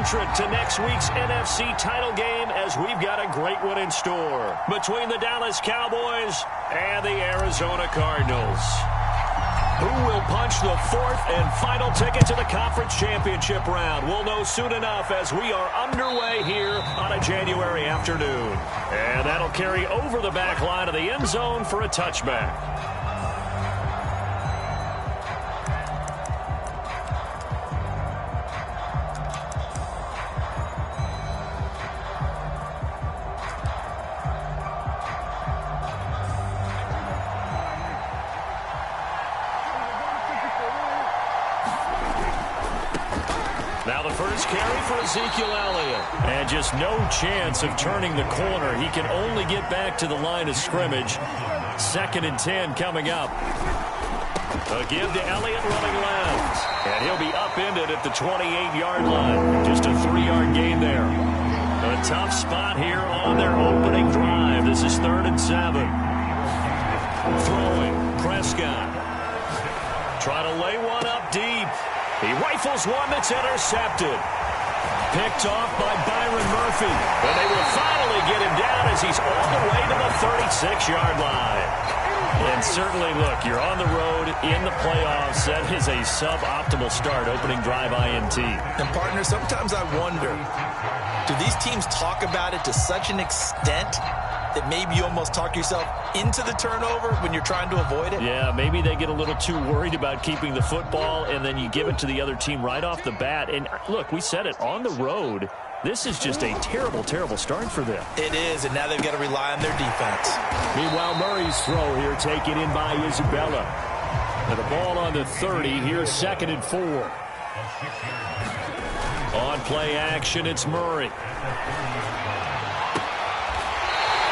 entrant to next week's NFC title game, as we've got a great one in store between the Dallas Cowboys and the Arizona Cardinals. Who will punch the fourth and final ticket to the conference championship round? We'll know soon enough as we are underway here on a January afternoon. And that'll carry over the back line of the end zone for a touchback. Now the first carry for Ezekiel Elliott. And just no chance of turning the corner. He can only get back to the line of scrimmage. 2nd and 10 coming up. A give to Elliott running left. And he'll be upended at the 28-yard line. Just a 3-yard gain there. A tough spot here on their opening drive. This is 3rd and 7. Throwing. Prescott. Trying to lay one up deep. He rifles one that's intercepted. Picked off by Byron Murphy. And they will finally get him down as he's all the way to the 36-yard line. And certainly, look, you're on the road in the playoffs. That is a suboptimal start, opening drive INT. And, partner, sometimes I wonder, do these teams talk about it to such an extent that maybe you almost talk yourself into the turnover when you're trying to avoid it? Yeah, maybe they get a little too worried about keeping the football, and then you give it to the other team right off the bat. And, look, we said it, on the road, this is just a terrible, terrible start for them. It is, and now they've got to rely on their defense. Meanwhile, Murray's throw here taken in by Isabella. And the ball on the 30, here's 2nd and 4. On play action, it's Murray.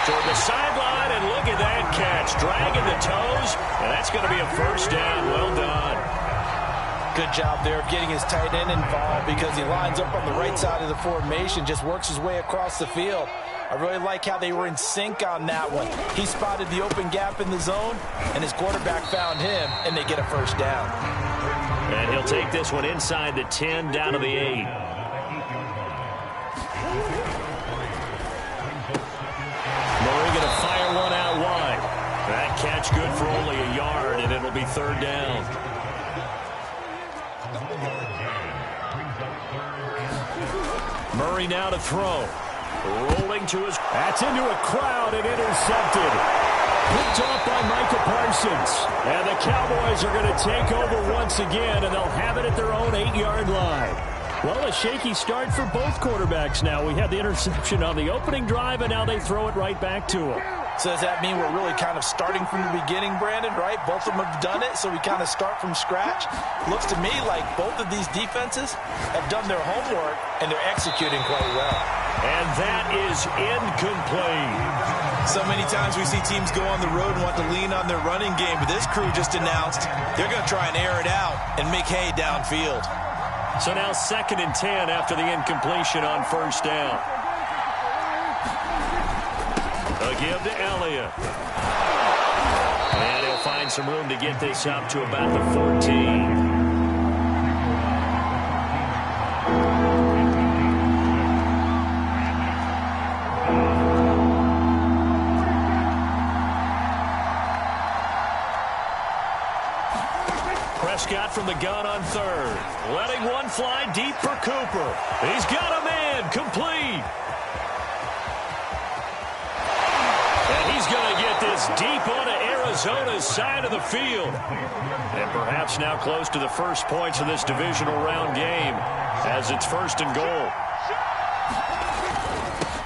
Toward the sideline, and look at that catch. Dragging the toes, and that's going to be a first down. Well done. Good job there of getting his tight end involved because he lines up on the right side of the formation, just works his way across the field. I really like how they were in sync on that one. He spotted the open gap in the zone, and his quarterback found him, and they get a first down. And he'll take this one inside the 10, down to the 8. Going to fire one out wide. That catch good for only a yard, and it'll be 3rd down. Murray now to throw. Rolling to his... That's into a crowd and intercepted. Picked off by Micah Parsons. And the Cowboys are going to take over once again, and they'll have it at their own 8-yard line. Well, a shaky start for both quarterbacks now. We had the interception on the opening drive, and now they throw it right back to him. So does that mean we're really kind of starting from the beginning, Brandon, right? Both of them have done it, so we kind of start from scratch. Looks to me like both of these defenses have done their homework, and they're executing quite well. And that is incomplete. So many times we see teams go on the road and want to lean on their running game, but this crew just announced they're going to try and air it out and make hay downfield. So now 2nd and 10 after the incompletion on 1st down. A give to Elliott. And he'll find some room to get this up to about the 14. Prescott from the gun on 3rd. Letting one fly deep for Cooper. He's got a man. Complete. And he's going to get this deep onto Arizona's side of the field. And perhaps now close to the first points of this divisional round game as it's 1st and goal.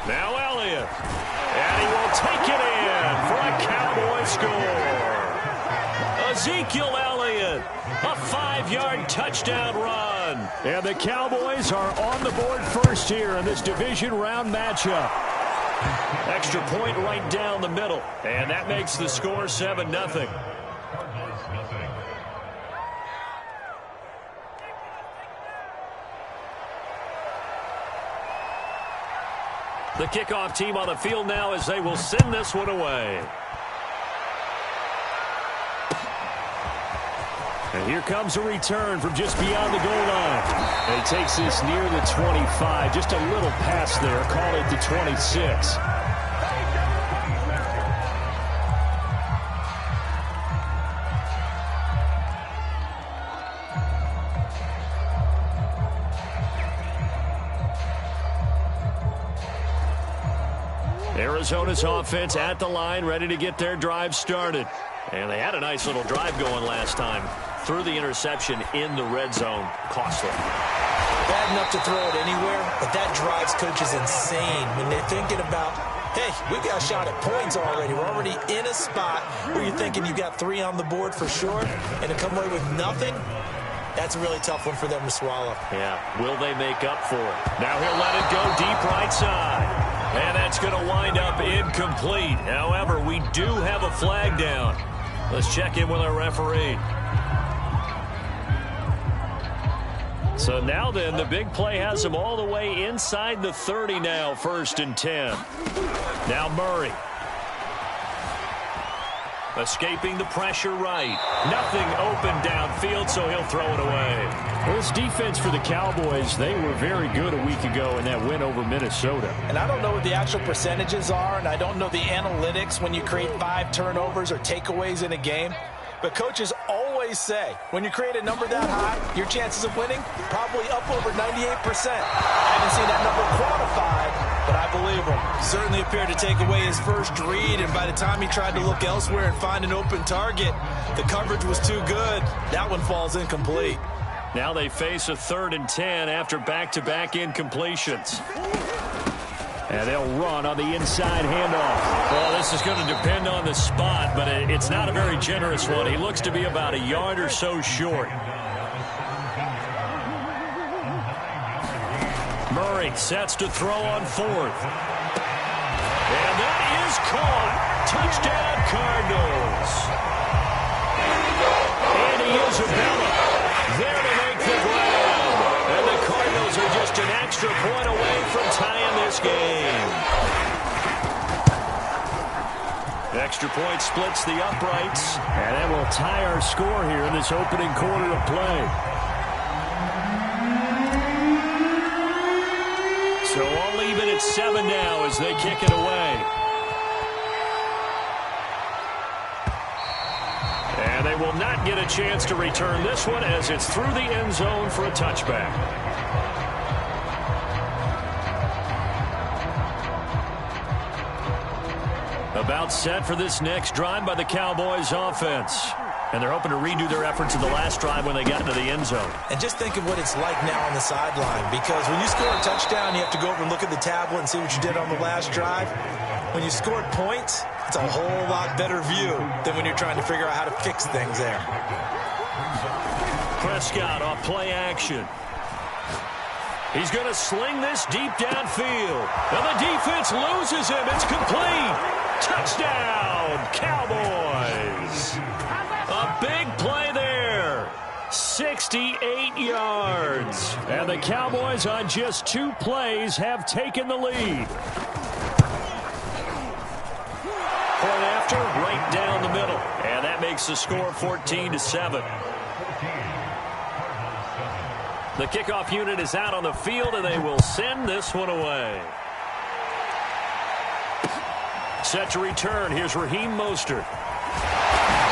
Now Elliott. And he will take it in for a Cowboy score. Ezekiel Elliott, a 5-yard touchdown run. And the Cowboys are on the board first here in this division round matchup. Extra point right down the middle. And that makes the score 7-0. The kickoff team on the field now as they will send this one away. And Here comes a return from just beyond the goal line. And he takes this near the 25. Just a little pass there. Call it the 26. Arizona's offense at the line, ready to get their drive started. And they had a nice little drive going last time. Threw the interception in the red zone. Costly. Bad enough to throw it anywhere, but that drives coaches insane when they're thinking about, hey, we got a shot at points already. We're already in a spot where you're thinking you got 3 on the board for sure, and to come away with nothing, that's a really tough one for them to swallow. Yeah, will they make up for it? Now he'll let it go deep right side. And that's going to wind up incomplete. However, we do have a flag down. Let's check in with our referee. So now then, the big play has him all the way inside the 30 now, 1st and 10. Now Murray. Escaping the pressure right. Nothing open downfield, so he'll throw it away. Well, this defense for the Cowboys, they were very good a week ago in that win over Minnesota. And I don't know what the actual percentages are, and I don't know the analytics when you create 5 turnovers or takeaways in a game. But coaches always say, when you create a number that high, your chances of winning probably up over 98%. I haven't seen that number quantified, but I believe him. Certainly appeared to take away his first read, and by the time he tried to look elsewhere and find an open target, the coverage was too good. That one falls incomplete. Now they face a 3rd and 10 after back-to-back incompletions. And they'll run on the inside handoff. Well, this is going to depend on the spot, but it's not a very generous one. He looks to be about a yard or so short. Murray sets to throw on 4th. And that is caught. Touchdown, Cardinals. Andy Isabella there to make the grab. And the Cardinals are just an extra point away from tying this game. Extra point splits the uprights. And that will tie our score here in this opening quarter of play. So all even at 7 now as they kick it away. And they will not get a chance to return this one as it's through the end zone for a touchback. About set for this next drive by the Cowboys offense. And they're hoping to redo their efforts in the last drive when they got into the end zone. And just think of what it's like now on the sideline, because when you score a touchdown, you have to go over and look at the tablet and see what you did on the last drive. When you scored points, it's a whole lot better view than when you're trying to figure out how to fix things there. Prescott off play action. He's going to sling this deep downfield. And the defense loses him. It's complete. Touchdown, Cowboys. A big play there. 68 yards. And the Cowboys on just 2 plays have taken the lead. Point after, right down the middle. And that makes the score 14-7. The kickoff unit is out on the field, and they will send this one away. Set to return. Here's Raheem Mostert.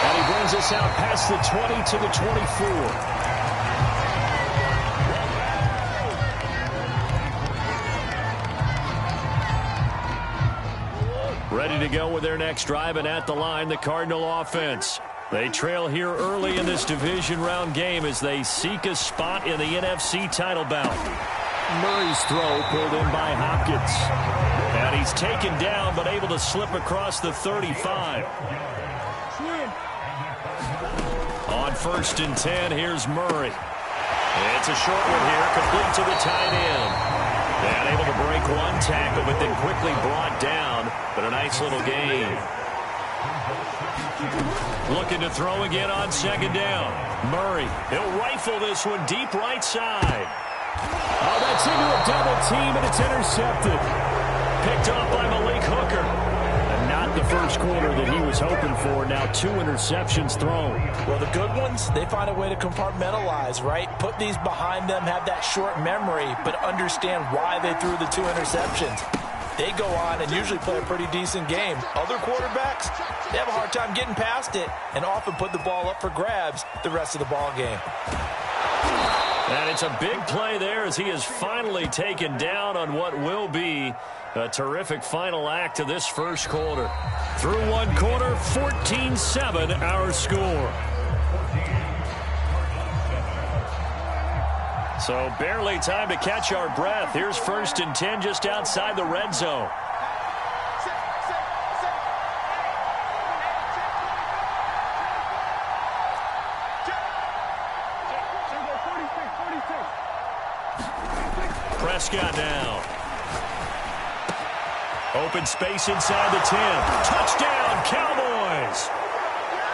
And he brings us out past the 20 to the 24. Ready to go with their next drive, and at the line, the Cardinal offense. They trail here early in this division round game as they seek a spot in the NFC title bout. Murray's throw pulled in by Hopkins. And he's taken down but able to slip across the 35. On 1st and 10, here's Murray. It's a short one here, complete to the tight end. And able to break one tackle, but then quickly brought down. But a nice little gain. Looking to throw again on 2nd down. Murray, he'll rifle this one deep right side. Oh, that's into a double team, and it's intercepted. Picked off by Malik Hooker. And not the first quarter that he was hoping for. Now 2 interceptions thrown. Well, the good ones, they find a way to compartmentalize, right? Put these behind them, have that short memory, but understand why they threw the 2 interceptions. They go on and usually play a pretty decent game. Other quarterbacks, they have a hard time getting past it and often put the ball up for grabs the rest of the ball game. And it's a big play there as he is finally taken down on what will be a terrific final act of this first quarter. Through one quarter, 14-7 our score. So barely time to catch our breath. Here's 1st and 10 just outside the red zone. Prescott now. Open space inside the 10. Touchdown, Cowboys!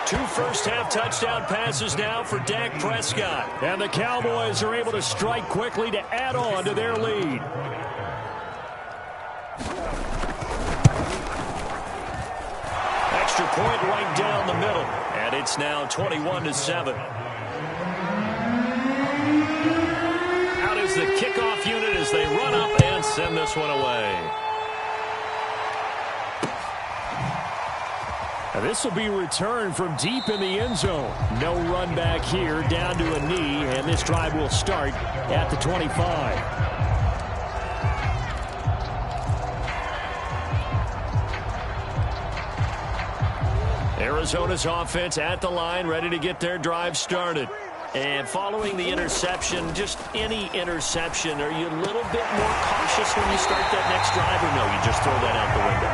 2 first-half touchdown passes now for Dak Prescott. And the Cowboys are able to strike quickly to add on to their lead. Extra point right down the middle. And it's now 21-7. Out is the kickoff unit as they run up and send this one away. And this will be returned from deep in the end zone. No run back here, down to a knee, and this drive will start at the 25. Arizona's offense at the line, ready to get their drive started. And following the interception, just any interception, are you a little bit more cautious when you start that next drive, or no, you just throw that out the window?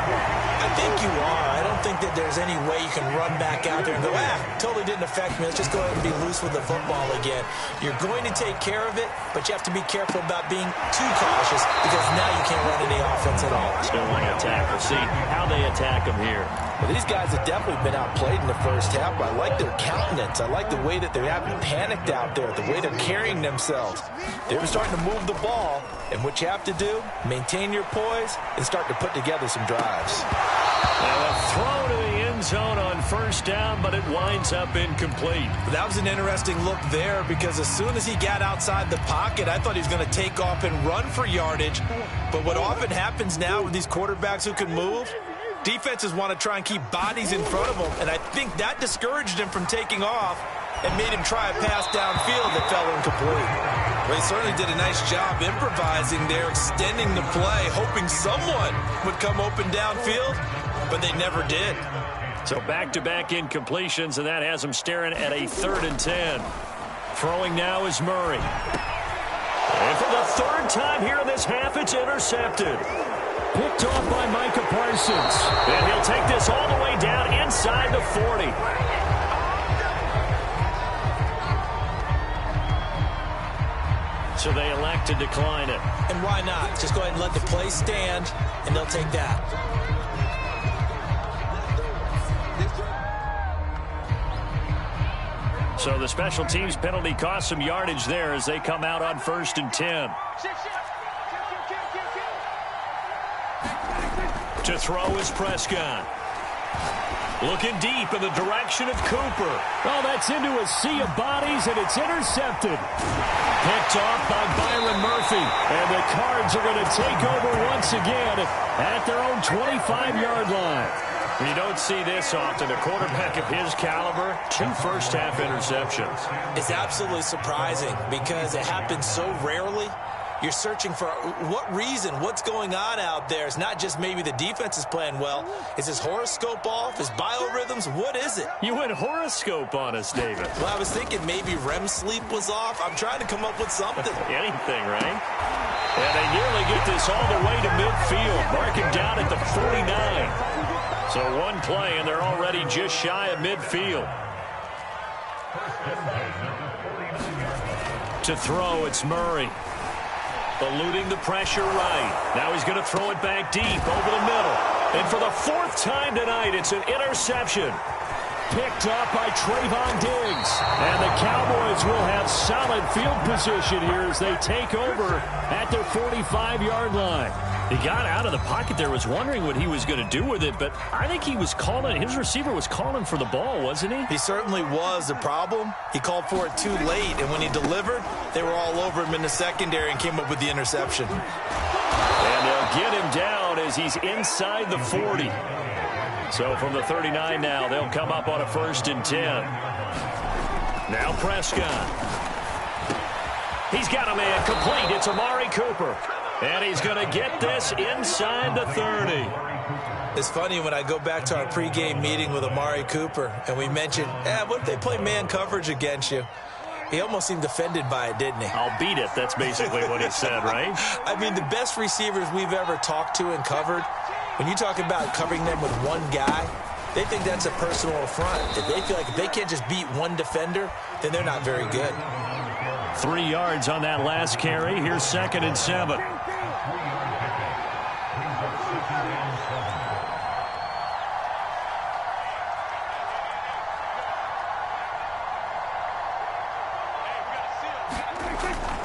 I think you are. I don't think that there's any way you can run back out there and go, totally didn't affect me. Let's just go ahead and be loose with the football again. You're going to take care of it, but you have to be careful about being too cautious because now you can't run any offense at all. Still want to attack. We'll see how they attack them here. Well, these guys have definitely been outplayed in the first half, but I like their countenance. I like the way that they haven't panicked out there, the way they're carrying themselves. They're starting to move the ball, and what you have to do, maintain your poise and start to put together some drives. Now a throw to the end zone on first down, but it winds up incomplete. That was an interesting look there because as soon as he got outside the pocket, I thought he was going to take off and run for yardage. But what often happens now with these quarterbacks who can move, defenses want to try and keep bodies in front of them, and I think that discouraged him from taking off and made him try a pass downfield that fell incomplete. Well, he certainly did a nice job improvising there, extending the play, hoping someone would come open downfield, but they never did. So back-to-back incompletions, and that has him staring at a 3rd and 10. Throwing now is Murray. And for the 3rd time here in this half, it's intercepted. Picked off by Micah Parsons. And he'll take this all the way down inside the 40. So they elect to decline it. And why not? Just go ahead and let the play stand, and they'll take that. So the special teams penalty cost some yardage there as they come out on 1st and 10. To throw is Prescott. Looking deep in the direction of Cooper. Oh, that's into a sea of bodies, and it's intercepted. Picked off by Byron Murphy. And the Cards are going to take over once again at their own 25-yard line. You don't see this often. A quarterback of his caliber, 2 first-half interceptions. It's absolutely surprising because it happens so rarely. You're searching for what reason, what's going on out there. It's not just maybe the defense is playing well. Is his horoscope off? His biorhythms? What is it? You went horoscope on us, David. Well, I was thinking maybe REM sleep was off. I'm trying to come up with something. Anything, right? And they nearly get this all the way to midfield. Mark him down at the 49. So one play, and they're already just shy of midfield. To throw, it's Murray. Eluding the pressure right. Now he's going to throw it back deep over the middle. And for the 4th time tonight, it's an interception. picked up by Trayvon Diggs. And the Cowboys will have solid field position here as they take over at their 45-yard line. He got out of the pocket there, was wondering what he was going to do with it, but I think he was calling, his receiver was calling for the ball, wasn't he? He certainly was. The problem, he called for it too late, and when he delivered, they were all over him in the secondary and came up with the interception. And they'll get him down as he's inside the 40. So from the 39 now, they'll come up on a 1st and 10. Now Prescott. He's got a man complete. It's Amari Cooper. And he's going to get this inside the 30. It's funny when I go back to our pregame meeting with Amari Cooper, and we mentioned, what if they play man coverage against you? He almost seemed offended by it, didn't he? I'll beat it. That's basically what he said, right? I mean, the best receivers we've ever talked to and covered, when you talk about covering them with one guy, they think that's a personal affront. If they feel like if they can't just beat one defender, then they're not very good. 3 yards on that last carry. Here's 2nd and 7.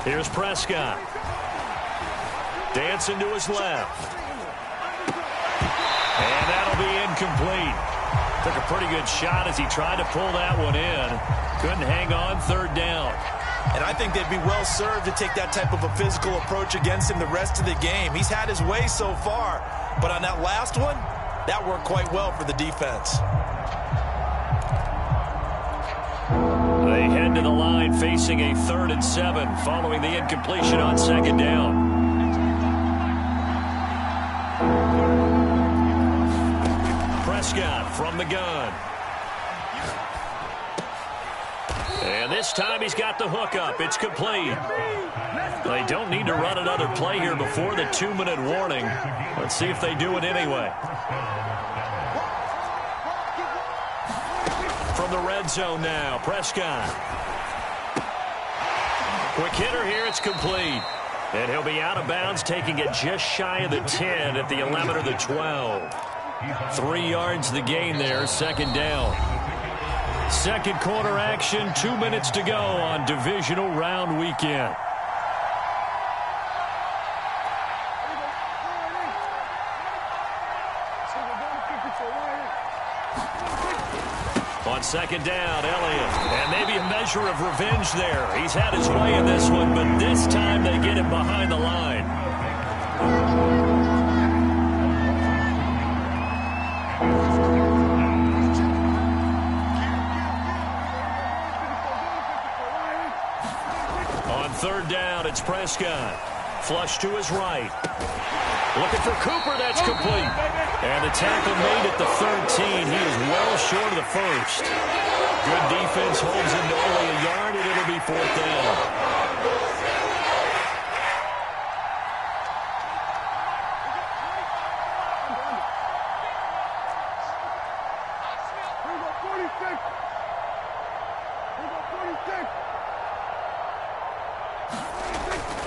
Here's Prescott. Dancing to his left. And that'll be incomplete. Took a pretty good shot as he tried to pull that one in. Couldn't hang on, 3rd down. And I think they'd be well served to take that type of a physical approach against him the rest of the game. He's had his way so far. But on that last one, that worked quite well for the defense. They head to the line facing a 3rd and 7 following the incompletion on 2nd down. Prescott from the gun. And this time he's got the hookup. It's complete. They don't need to run another play here before the 2-minute warning. Let's see if they do it anyway. From the red zone now, Prescott. Quick hitter here, it's complete. And he'll be out of bounds, taking it just shy of the 10 at the 11 or the 12. 3 yards the gain there, 2nd down. Second quarter action, 2 minutes to go on divisional round weekend. On 2nd down, Elliott. And maybe a measure of revenge there. He's had his way in this one, but this time they get him behind the line. On 3rd down, it's Prescott. Flush to his right. Looking for Cooper, that's complete. And the tackle made at the 13. He is well short of the 1st. Good defense holds him to only a yard, and it'll be 4th down.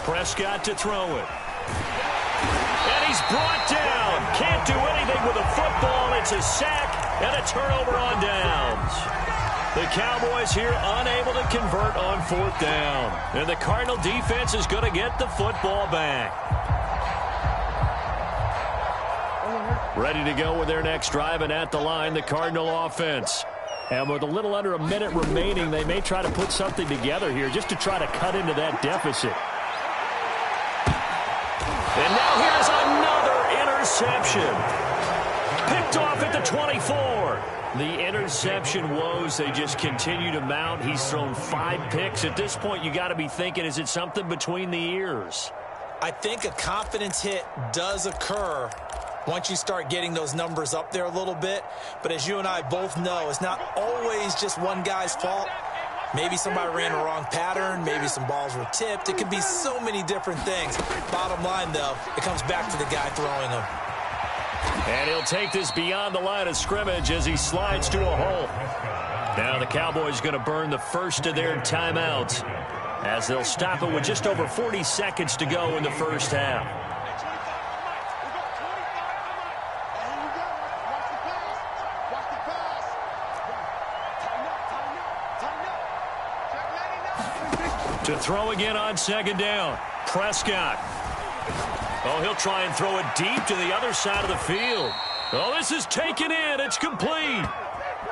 Prescott to throw it. And he's brought down. Can't do anything with a football. It's a sack and a turnover on downs. The Cowboys here unable to convert on 4th down. And the Cardinal defense is going to get the football back. Ready to go with their next drive, and at the line, the Cardinal offense. And with a little under a minute remaining, they may try to put something together here just to try to cut into that deficit. And now here's another interception. Picked off at the 24. The interception woes, they just continue to mount. He's thrown 5 picks. At this point, you got to be thinking, is it something between the ears? I think a confidence hit does occur once you start getting those numbers up there a little bit. But as you and I both know, it's not always just one guy's fault. Maybe somebody ran a wrong pattern. Maybe some balls were tipped. It could be so many different things. Bottom line, though, it comes back to the guy throwing them. And he'll take this beyond the line of scrimmage as he slides to a hole. Now the Cowboys going to burn the first of their timeouts as they'll stop it with just over 40 seconds to go in the first half. To throw again on second down. Prescott. Oh, he'll try and throw it deep to the other side of the field. Oh, this is taken in. It's complete.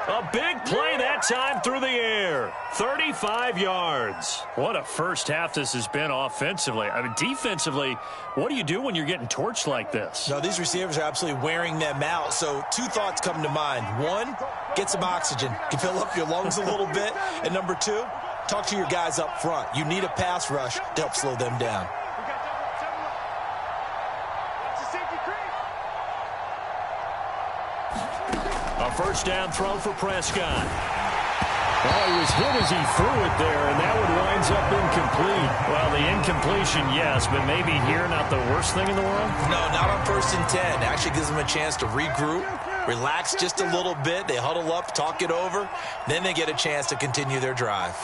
A big play that time through the air. 35 yards. What a first half this has been offensively. I mean, defensively, what do you do when you're getting torched like this? No, these receivers are absolutely wearing them out. So two thoughts come to mind. One, get some oxygen. You can fill up your lungs a little bit. And number two, talk to your guys up front. You need a pass rush to help slow them down. A first down throw for Prescott. Well, he was hit as he threw it there, and that one winds up incomplete. Well, the incompletion, yes, but maybe here not the worst thing in the world? No, not on 1st and 10. Actually gives them a chance to regroup, relax just a little bit. They huddle up, talk it over. Then they get a chance to continue their drive.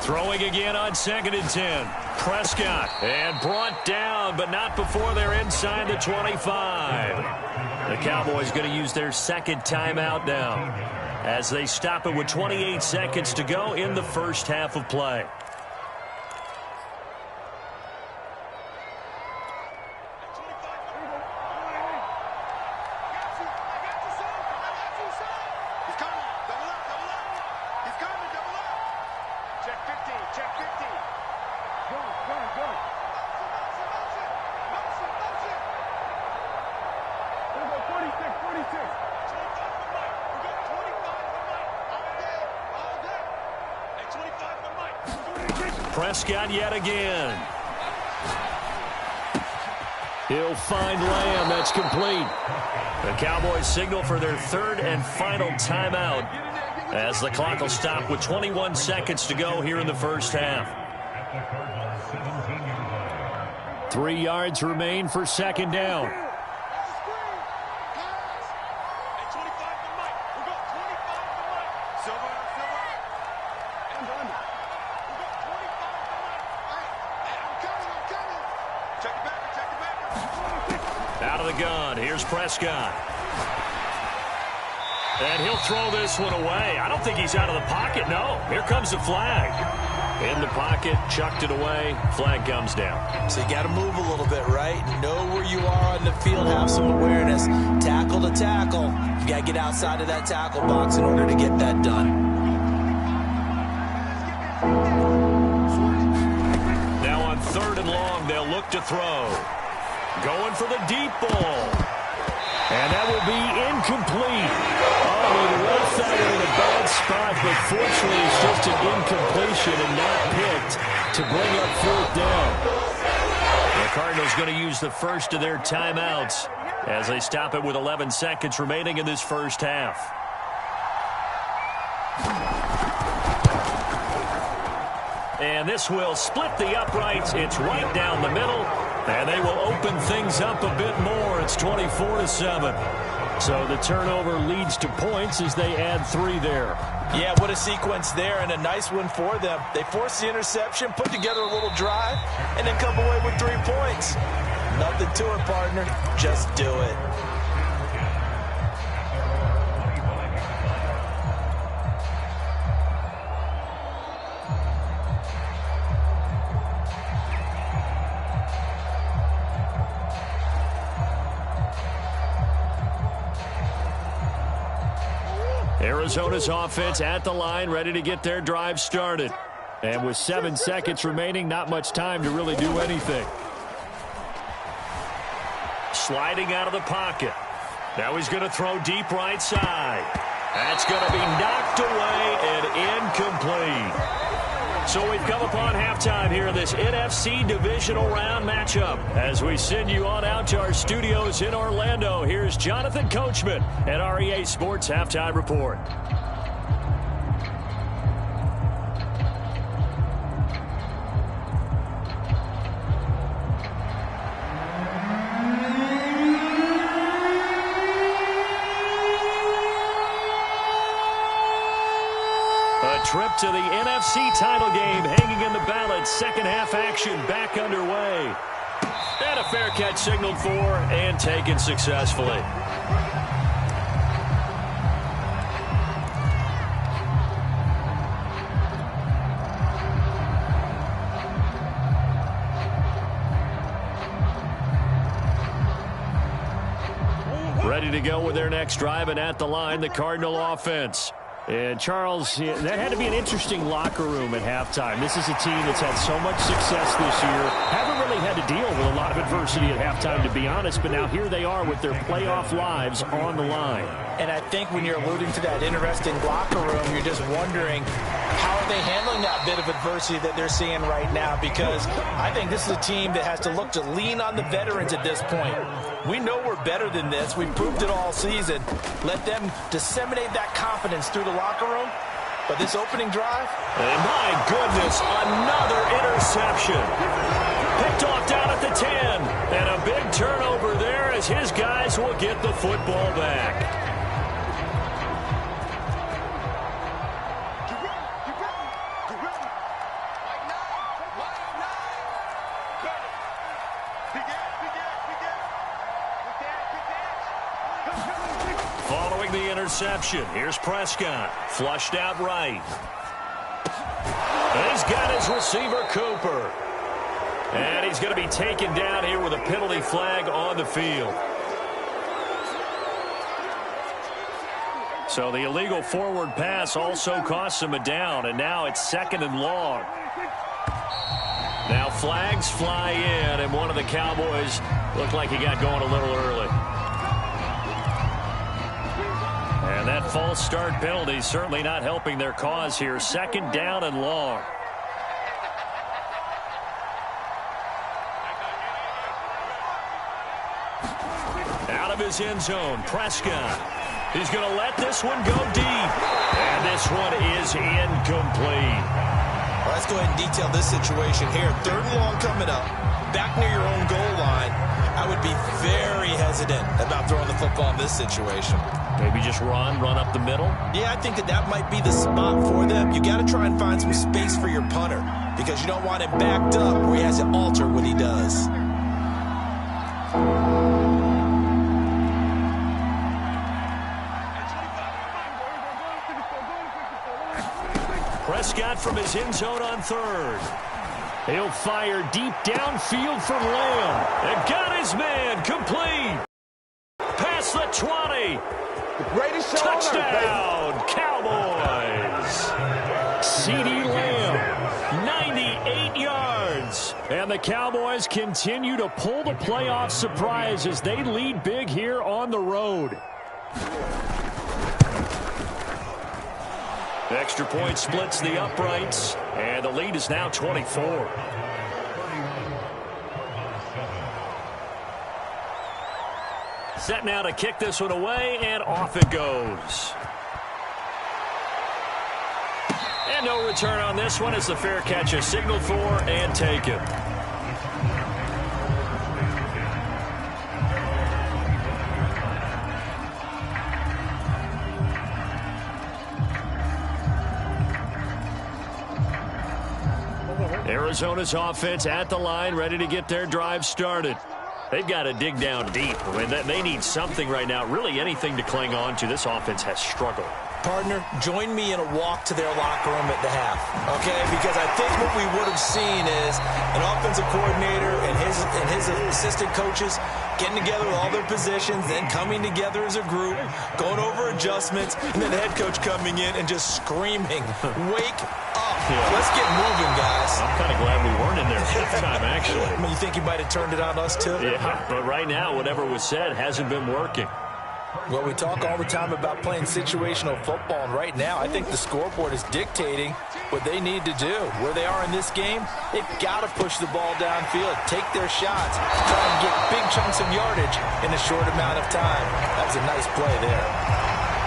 Throwing again on 2nd and 10. Prescott. And brought down, but not before they're inside the 25. The Cowboys going to use their second timeout now as they stop it with 28 seconds to go in the first half of play. Prescott yet again. He'll find Lamb. That's complete. The Cowboys signal for their third and final timeout as the clock will stop with 21 seconds to go here in the first half. 3 yards remain for second down. Out of the gun, here's Prescott. And he'll throw this one away. I don't think he's out of the pocket, no. Here comes the flag. In the pocket, chucked it away, flag comes down. So you got to move a little bit, right? Know where you are on the field, have some awareness. Tackle to tackle. You got to get outside of that tackle box in order to get that done. Now on 3rd and long, they'll look to throw. Going for the deep ball. And that will be incomplete. Oh, he left that one in a bad spot, but fortunately it's just an incompletion and not picked to bring up 4th down. The Cardinals going to use the first of their timeouts as they stop it with 11 seconds remaining in this first half. And this will split the uprights. It's right down the middle. And they will open things up a bit more. It's 24-7. So the turnover leads to points as they add 3 there. Yeah, what a sequence there, and a nice one for them. They force the interception, put together a little drive, and then come away with 3 points. Nothing to it, partner. Just do it. Arizona's offense at the line, ready to get their drive started. And with 7 seconds remaining, not much time to really do anything. Sliding out of the pocket. Now he's going to throw deep right side. That's going to be knocked away and incomplete. So we've come upon halftime here in this NFC divisional round matchup. As we send you on out to our studios in Orlando, here's Jonathan Coachman at REA Sports Halftime Report. trip to the NFC title game hanging in the balance. Second half action back underway. And a fair catch signaled for and taken successfully. Ready to go with their next drive, and at the line, the Cardinal offense. And, Charles, that had to be an interesting locker room at halftime. This is a team that's had so much success this year. Haven't really had to deal with a lot of adversity at halftime, to be honest, but now here they are with their playoff lives on the line. And I think when you're alluding to that interesting locker room, you're just wondering how are they handling that bit of adversity that they're seeing right now, because I think this is a team that has to look to lean on the veterans at this point. We know we're better than this. We proved it all season. Let them disseminate that confidence through the locker room. But this opening drive, and my goodness, another interception. Picked off down at the 10. And a big turnover there as his guys will get the football back. Following the interception, here's Prescott. Flushed out right. And he's got his receiver, Cooper. And he's going to be taken down here with a penalty flag on the field. So the illegal forward pass also costs him a down, and now it's 2nd and long. Now flags fly in, and one of the Cowboys looked like he got going a little early. And that false start penalty certainly not helping their cause here. 2nd down and long. Out of his end zone, Prescott. He's going to let this one go deep. And this one is incomplete. Well, let's go ahead and detail this situation here. 3rd and long coming up. Back near your own goal line. I would be very hesitant about throwing the football in this situation. Maybe just run up the middle? Yeah, I think that might be the spot for them. You got to try and find some space for your punter because you don't want him backed up where he has to alter what he does. Prescott from his end zone on 3rd. He'll fire deep downfield for Lamb. And got his man complete. Past the 20. The greatest show Touchdown, Cowboys. CeeDee Lamb, 98 yards. And the Cowboys continue to pull the playoff surprise as they lead big here on the road. Extra point splits the uprights, and the lead is now 24. Set now to kick this one away, and off it goes. And no return on this one as the fair catch is signaled for and taken. Arizona's offense at the line, ready to get their drive started. They've got to dig down deep. I mean, they need something right now, really anything to cling on to. This offense has struggled. Partner, join me in a walk to their locker room at the half, okay? Because I think what we would have seen is an offensive coordinator and his assistant coaches getting together with all their positions, then coming together as a group, going over adjustments, and then the head coach coming in and just screaming, wake up. Yeah. Let's get moving, guys. I'm kind of glad we weren't in there at halftime, actually. I mean, you think he might have turned it on us, too? Yeah, but right now, whatever was said hasn't been working. Well, we talk all the time about playing situational football, and right now I think the scoreboard is dictating what they need to do. Where they are in this game, they've got to push the ball downfield, take their shots, try and get big chunks of yardage in a short amount of time. That was a nice play there.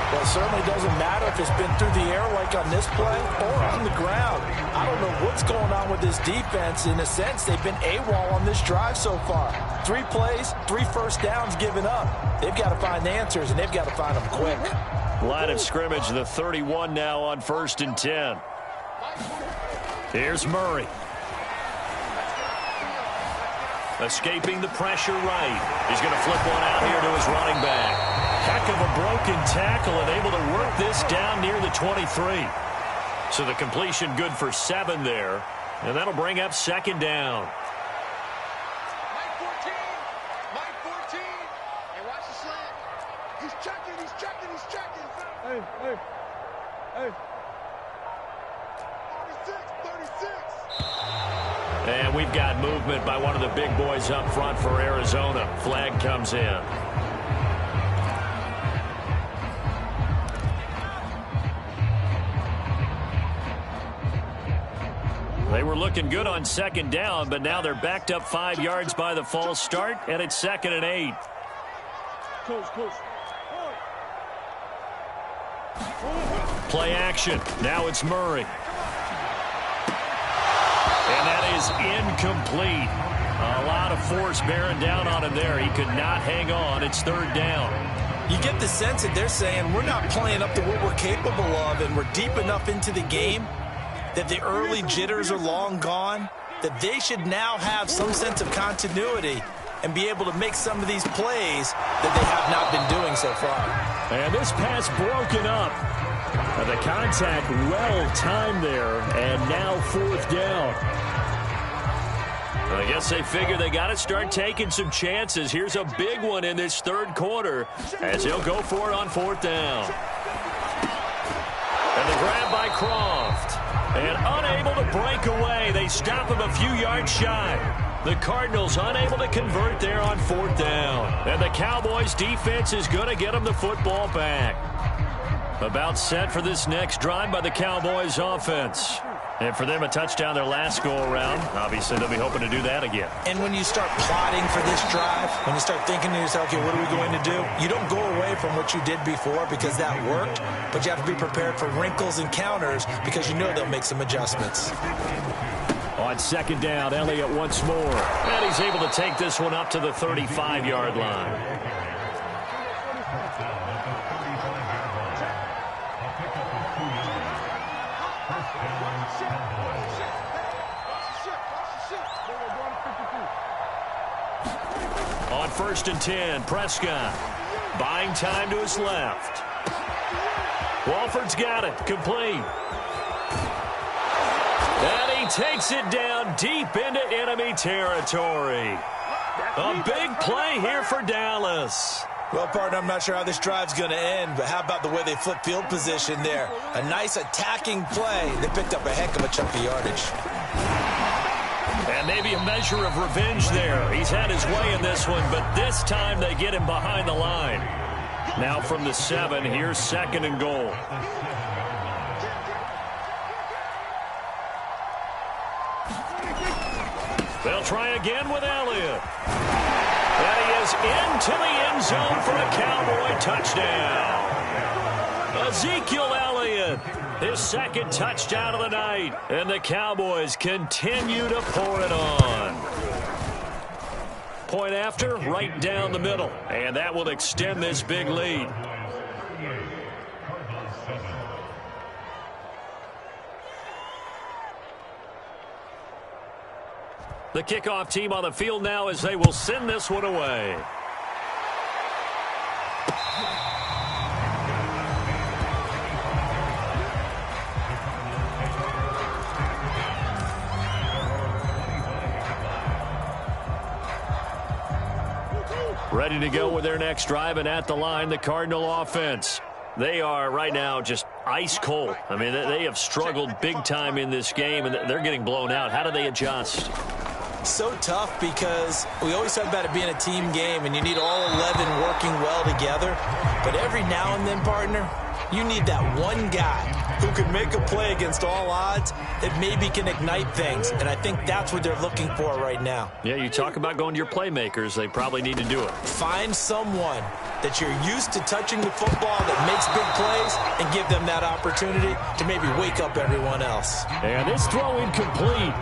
Well, it certainly doesn't matter if it's been through the air like on this play or on the ground. I don't know what's going on with this defense. In a sense, they've been AWOL on this drive so far. 3 plays, 3 first downs given up. They've got to find answers, and they've got to find them quick. Line of scrimmage, the 31 now on 1st and 10. Here's Murray. Escaping the pressure right. He's going to flip one out here to his running back. Heck of a broken tackle and able to work this down near the 23. So the completion good for 7 there. And that'll bring up second down. Mike 14. Mike 14. Hey, watch the slant. He's checking. He's checking. He's checking. Hey. 36. And we've got movement by one of the big boys up front for Arizona. Flag comes in. They were looking good on second down, but now they're backed up 5 yards by the false start, and it's 2nd and 8. Play action. Now it's Murray. And that is incomplete. A lot of force bearing down on him there. He could not hang on. It's 3rd down. You get the sense that they're saying we're not playing up to what we're capable of, and we're deep enough into the game that the early jitters are long gone, that they should now have some sense of continuity and be able to make some of these plays that they have not been doing so far. And this pass broken up. The contact well timed there, and now 4th down. I guess they figure they got to start taking some chances. Here's a big one in this 3rd quarter as he'll go for it on 4th down. And the grab by Croft. And unable to break away. They stop him a few yards shy. The Cardinals unable to convert there on 4th down. And the Cowboys defense is going to get them the football back. About set for this next drive by the Cowboys offense. And for them, a touchdown their last go-around. Obviously, they'll be hoping to do that again. And when you start plotting for this drive, when you start thinking to yourself, okay, what are we going to do? You don't go away from what you did before because that worked, but you have to be prepared for wrinkles and counters because you know they'll make some adjustments. On 2nd down, Elliott once more. And he's able to take this one up to the 35-yard line. On 1st and 10, Prescott buying time to his left. Walford's got it, complete. And he takes it down deep into enemy territory. A big play here for Dallas. Well, partner, I'm not sure how this drive's going to end, but how about the way they flip field position there? A nice attacking play. They picked up a heck of a chunk of yardage. And maybe a measure of revenge there. He's had his way in this one, but this time they get him behind the line. Now from the 7, here's 2nd and goal. They'll try again with Elliott. And he is into the end zone for a Cowboy touchdown. Ezekiel Elliott, his 2nd touchdown of the night. And the Cowboys continue to pour it on. Point after, right down the middle. And that will extend this big lead. The kickoff team on the field now as they will send this one away. Ready to go with their next drive, and at the line, the Cardinal offense. They are right now just ice cold. I mean, they have struggled big time in this game, and they're getting blown out. How do they adjust? So tough because we always talk about it being a team game, and you need all 11 working well together. But every now and then, partner, you need that one guy who can make a play against all odds that maybe can ignite things. And I think that's what they're looking for right now. Yeah, you talk about going to your playmakers. They probably need to do it. Find someone that you're used to touching the football that makes big plays and give them that opportunity to maybe wake up everyone else. And this throw incomplete.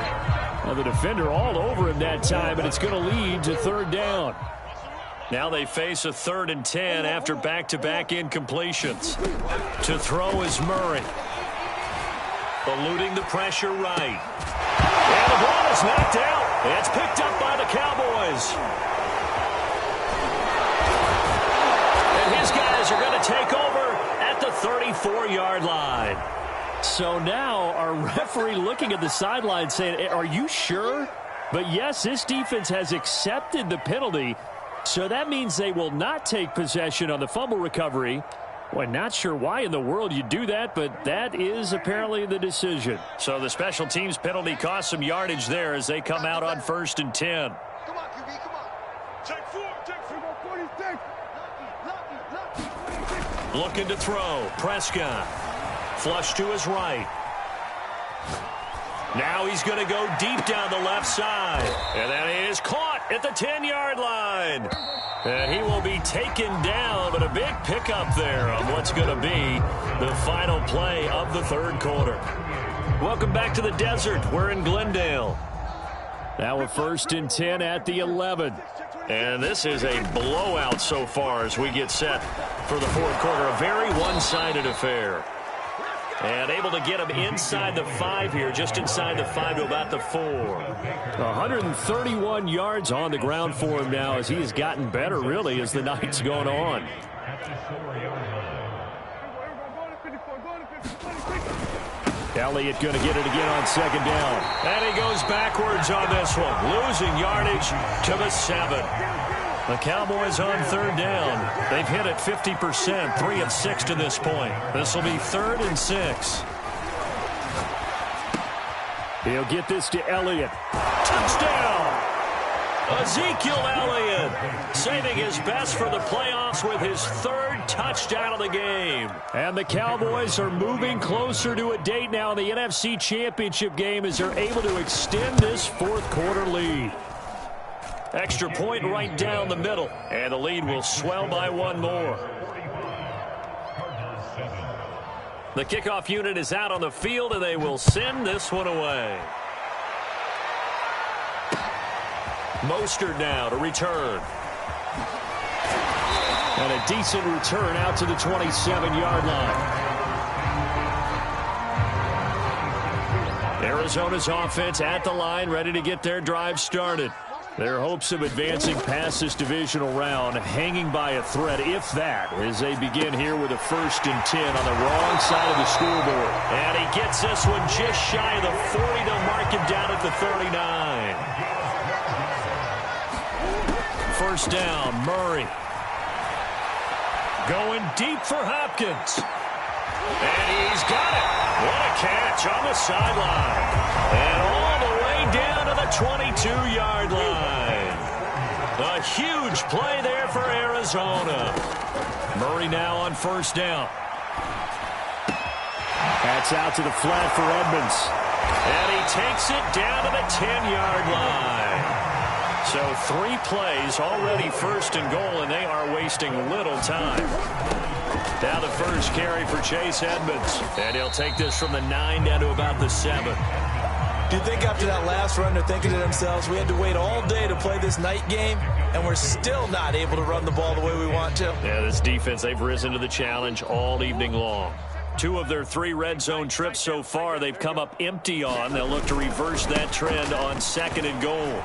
Well, the defender all over him that time, and it's going to lead to 3rd down. Now they face a 3rd and 10 after back-to-back incompletions. To throw is Murray. Eluding the pressure right. And the ball is knocked out. It's picked up by the Cowboys. And his guys are going to take over at the 34-yard line. So now our referee looking at the sideline saying, are you sure? But yes, this defense has accepted the penalty. So that means they will not take possession on the fumble recovery. Well, not sure why in the world you do that, but that is apparently the decision. So the special teams penalty cost some yardage there as they come out on 1st and 10. Come on, QB, come on. Take 4, take 4. Looking to throw. Prescott. Flush to his right. Now he's going to go deep down the left side. And that is caught at the 10-yard line. And he will be taken down, but a big pickup there on what's going to be the final play of the third quarter. Welcome back to the desert. We're in Glendale. Now a 1st and 10 at the 11. And this is a blowout so far as we get set for the fourth quarter. A very one-sided affair. And able to get him inside the 5 here, just inside the 5 to about the 4. 131 yards on the ground for him now as he has gotten better, really, as the night's gone on. Elliott going to get it again on 2nd down. And he goes backwards on this one, losing yardage to the 7. The Cowboys on 3rd down. They've hit it 50%, 3 of 6 to this point. This will be 3rd and 6. He'll get this to Elliott. Touchdown! Ezekiel Elliott saving his best for the playoffs with his 3rd touchdown of the game. And the Cowboys are moving closer to a date now in the NFC Championship game as they're able to extend this fourth quarter lead. Extra point right down the middle, and the lead will swell by 1 more. The kickoff unit is out on the field, and they will send this one away. Mostert now to return. And a decent return out to the 27-yard line. Arizona's offense at the line, ready to get their drive started. Their hopes of advancing past this divisional round hanging by a thread, if that, as they begin here with a 1st and 10 on the wrong side of the scoreboard. And he gets this one just shy of the 40. They'll mark him down at the 39. 1st down, Murray. Going deep for Hopkins. And he's got it. What a catch on the sideline. And all the way down to the 22-yard line. A huge play there for Arizona. Murray now on 1st down. That's out to the flat for Edmonds. And he takes it down to the 10-yard line. So 3 plays, already 1st and goal, and they are wasting little time. Now the first carry for Chase Edmonds. And he'll take this from the 9 down to about the 7. Do you think after that last run they're thinking to themselves, we had to wait all day to play this night game, and we're still not able to run the ball the way we want to? Yeah, this defense, they've risen to the challenge all evening long. 2 of their 3 red zone trips so far, they've come up empty on. They'll look to reverse that trend on 2nd and goal.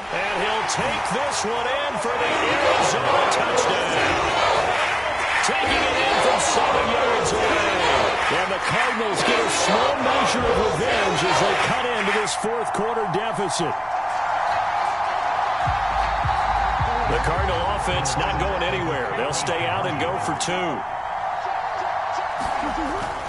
And he'll take this one in for the Arizona touchdown. Taking it in from 7 yards away. And the Cardinals get a small measure of revenge as they cut into this fourth quarter deficit. The Cardinal offense not going anywhere. They'll stay out and go for 2.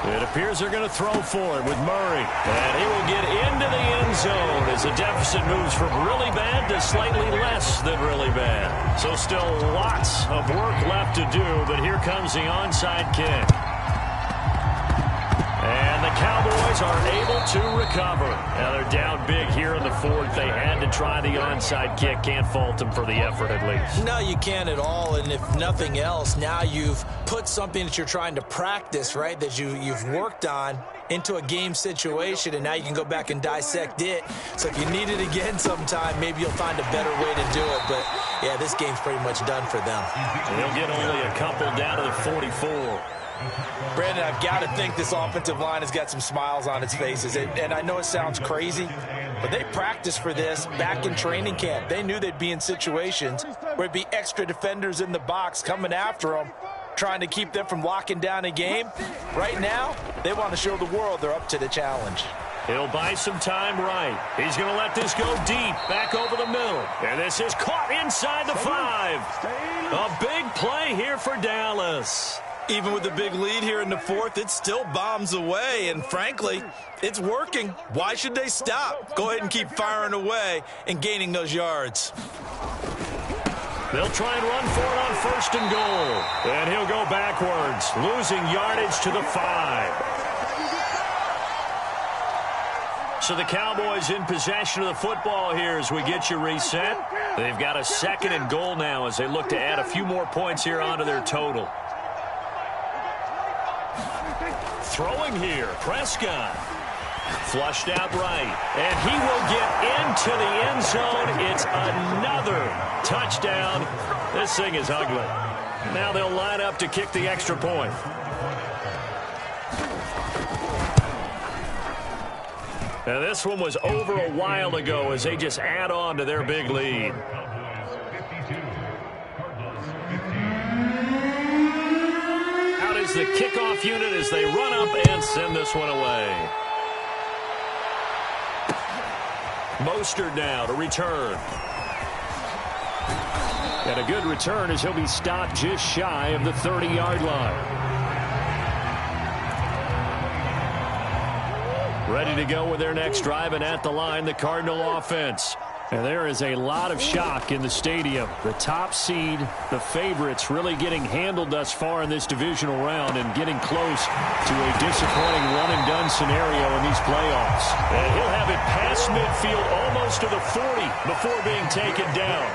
It appears they're going to throw for it with Murray. And he will get into the end zone as the deficit moves from really bad to slightly less than really bad. So still lots of work left to do, but here comes the onside kick. And the Cowboys are able to recover. Now they're down big here in the fourth. They had to try the onside kick. Can't fault them for the effort at least. No, you can't at all. And if nothing else, now you've put something that you're trying to practice, right, that you've worked on into a game situation, and now you can go back and dissect it. So if you need it again sometime, maybe you'll find a better way to do it. But, yeah, this game's pretty much done for them. They'll get only a couple down to the 44. Brandon, I've got to think this offensive line has got some smiles on its faces. And I know it sounds crazy, but they practiced for this back in training camp. They knew they'd be in situations where it'd be extra defenders in the box coming after them, trying to keep them from locking down a game. Right now, they want to show the world they're up to the challenge. He'll buy some time right. He's going to let this go deep, back over the middle. And this is caught inside the 5. A big play here for Dallas. Even with the big lead here in the fourth, it still bombs away. And frankly, it's working. Why should they stop? Go ahead and keep firing away and gaining those yards. They'll try and run for it on 1st and goal. And he'll go backwards, losing yardage to the 5. So the Cowboys in possession of the football here as we get you reset. They've got a 2nd and goal now as they look to add a few more points here onto their total. Throwing here, Prescott. Flushed out right. And he will get into the end zone. It's another touchdown. This thing is ugly. Now they'll line up to kick the extra point. Now this one was over a while ago as they just add on to their big lead. Out is the kickoff unit as they run up and send this one away. Mostert now to return. And a good return as he'll be stopped just shy of the 30-yard line. Ready to go with their next drive, and at the line, the Cardinal offense. And there is a lot of shock in the stadium. The top seed, the favorites, really getting handled thus far in this divisional round and getting close to a disappointing one-and-done scenario in these playoffs. And he'll have it past midfield almost to the 40 before being taken down.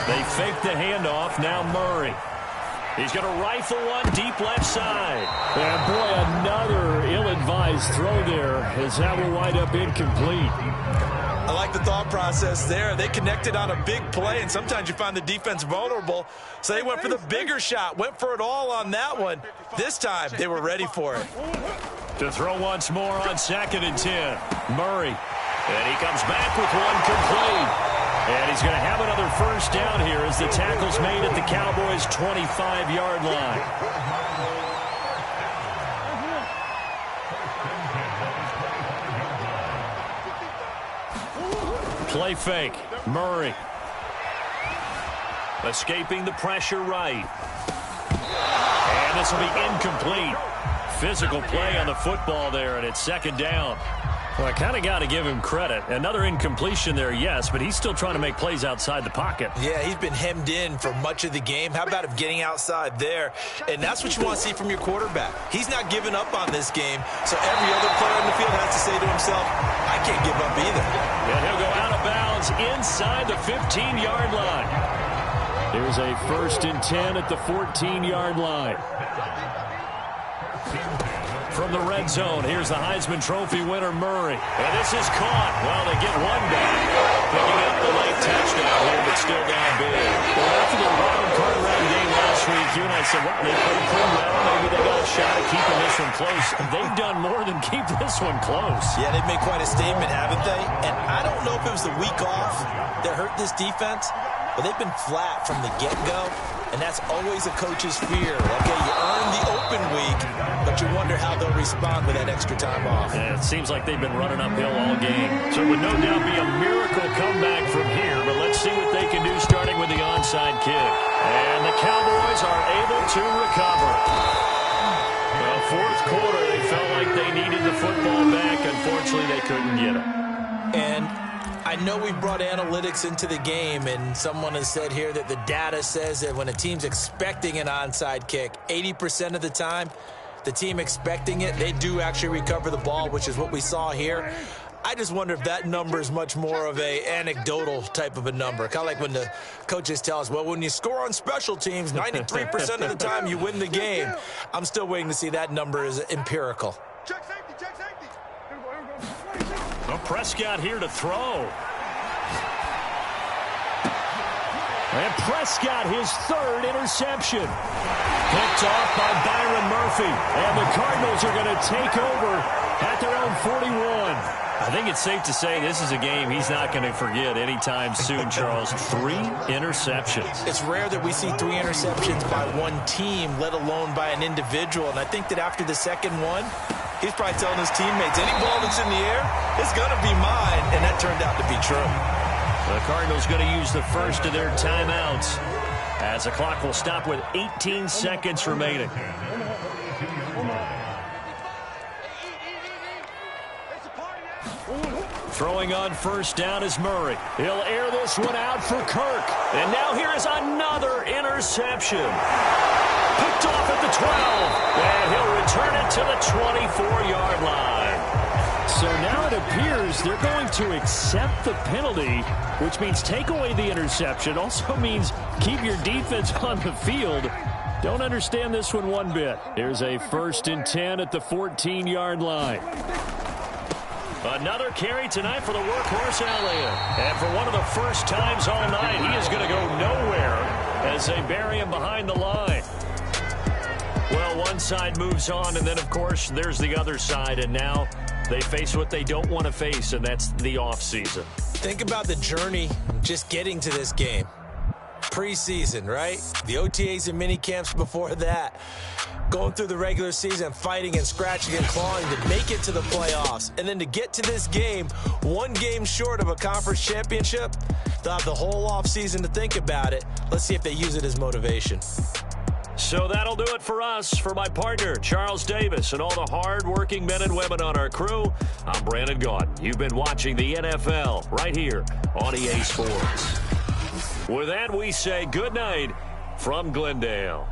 They fake the handoff. Now Murray. He's going to rifle one deep left side. And, boy, another ill-advised throw there as that will wind up incomplete. I like the thought process there. They connected on a big play, and sometimes you find the defense vulnerable. So they went for the bigger shot, went for it all on that one. This time, they were ready for it. To throw once more on 2nd and 10. Murray. And he comes back with one complete. And he's going to have another first down here as the tackle's made at the Cowboys' 25-yard line. Play fake. Murray. Escaping the pressure right. And this will be incomplete. Physical play on the football there, and it's 2nd down. Well, I kind of got to give him credit. Another incompletion there, yes, but he's still trying to make plays outside the pocket. Yeah, he's been hemmed in for much of the game. How about him getting outside there? And that's what you want to see from your quarterback. He's not giving up on this game, so every other player on the field has to say to himself, I can't give up either. And he'll go out of bounds inside the 15-yard line. Here's a 1st and 10 at the 14-yard line. From the red zone, here's the Heisman Trophy winner, Murray. And this is caught. Well, they get one back. Picking up the late touchdown here, but still down big. Well, after the wild card round game last week, you and I said, well, they played pretty well. Maybe they got a shot at keeping this one close. They've done more than keep this one close. Yeah, they've made quite a statement, haven't they? And I don't know if it was the week off that hurt this defense, but they've been flat from the get-go. And that's always a coach's fear. Okay, you earn the open week, but you wonder how they'll respond with that extra time off. And it seems like they've been running uphill all game. So it would no doubt be a miracle comeback from here, but let's see what they can do starting with the onside kick. And the Cowboys are able to recover. Well, 4th quarter, they felt like they needed the football back. Unfortunately, they couldn't get it. And I know we brought analytics into the game, and someone has said here that the data says that when a team's expecting an onside kick, 80% of the time, the team expecting it, they do actually recover the ball, which is what we saw here. I just wonder if that number is much more of a anecdotal type of a number. Kind of like when the coaches tell us, well, when you score on special teams, 93% of the time you win the game. I'm still waiting to see that number is empirical. Check safety, check safety. Well, Prescott here to throw. And Prescott, his third interception. Picked off by Byron Murphy. And the Cardinals are going to take over at their own 41. I think it's safe to say this is a game he's not going to forget anytime soon, Charles. 3 interceptions. It's rare that we see 3 interceptions by one team, let alone by an individual. And I think that after the second one, he's probably telling his teammates, any ball that's in the air, it's going to be mine. And that turned out to be true. The Cardinals going to use the first of their timeouts as the clock will stop with 18 seconds remaining. Throwing on first down is Murray. He'll air this one out for Kirk. And now here is another interception. Picked off at the 12. And he'll return it to the 24-yard line. So now it appears they're going to accept the penalty, which means take away the interception. Also means keep your defense on the field. Don't understand this one bit. Here's a 1st and 10 at the 14-yard line. Another carry tonight for the workhorse Elliott. And for one of the first times all night, he is going to go nowhere as they bury him behind the line. Well, one side moves on, and then, of course, there's the other side. And now they face what they don't want to face, and that's the offseason. Think about the journey just getting to this game. Preseason, right? The OTAs and mini camps before that. Going through the regular season, fighting and scratching and clawing to make it to the playoffs. And then to get to this game, 1 game short of a conference championship, they'll have the whole offseason to think about it. Let's see if they use it as motivation. So that'll do it for us. For my partner, Charles Davis, and all the hard-working men and women on our crew, I'm Brandon Gaudin. You've been watching the NFL right here on EA Sports. With that, we say good night from Glendale.